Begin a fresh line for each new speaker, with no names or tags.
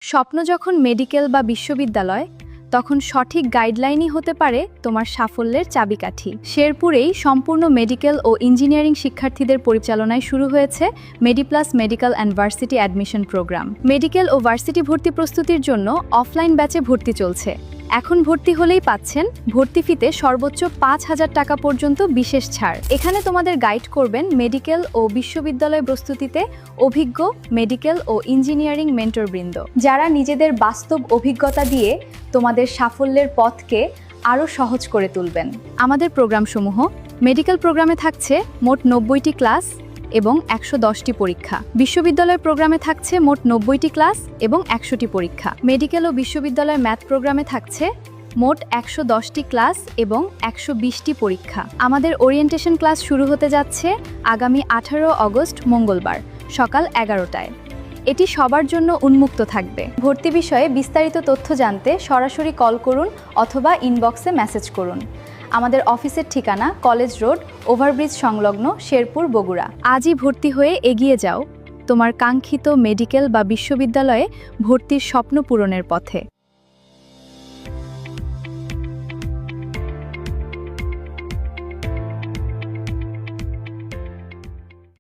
স্বপ্ন যখন মেডিকেল বা বিশ্ববিদ্যালয়, তখন সঠিক গাইডলাইনই হতে পারে তোমার সাফল্যের চাবিকাঠি। শেরপুরেই সম্পূর্ণ মেডিকেল ও ইঞ্জিনিয়ারিং শিক্ষার্থীদের পরিচালনায় শুরু হয়েছে Mediplus medical and varsity admission programme. Medical ও ভার্সিটি ভর্তি প্রস্তুতির জন্য অফলাইন ব্যাচে ভর্তি চলছে। এখন ভর্তি হলেই পাচ্ছেন ভর্তি ফিতে সর্বোচ্চ ৫,০০০ টাকা পর্যন্ত বিশেষ ছাড়। এখানে তোমাদের গাইড করবেন মেডিকেল ও বিশ্ববিদ্যালয় প্রস্তুতিতে অভিজ্ঞ মেডিকেল ও ইঞ্জিনিয়ারিং মেন্টরবৃন্দ, যারা নিজেদের বাস্তব অভিজ্ঞতা দিয়ে তোমাদের সাফল্যের পথকে আরও সহজ করে তুলবেন। আমাদের প্রোগ্রামসমূহ: মেডিকেল প্রোগ্রামে থাকছে মোট ৯০টি ক্লাস এবং ১১০টি পরীক্ষা। বিশ্ববিদ্যালয় প্রোগ্রামে থাকছে মোট ৯০টি ক্লাস এবং ১০০টি পরীক্ষা। মেডিকেল ও বিশ্ববিদ্যালয় ম্যাথ প্রোগ্রামে থাকছে মোট ১১০টি ক্লাস এবং ১২০টি পরীক্ষা। আমাদের ওরিয়েন্টেশন ক্লাস শুরু হতে যাচ্ছে আগামী ১৮ অগস্ট মঙ্গলবার সকাল ১১টায়। এটি সবার জন্য উন্মুক্ত থাকবে। ভর্তি বিষয়ে বিস্তারিত তথ্য জানতে সরাসরি কল করুন অথবা ইনবক্সে মেসেজ করুন। আমাদের অফিসের ঠিকানা কলেজ রোড, ওভারব্রিজ সংলগ্ন, শেরপুর, বগুড়া। আজই ভর্তি হয়ে এগিয়ে যাও তোমার কাঙ্ক্ষিত মেডিকেল বা বিশ্ববিদ্যালয়ে ভর্তির স্বপ্ন পূরণের পথে।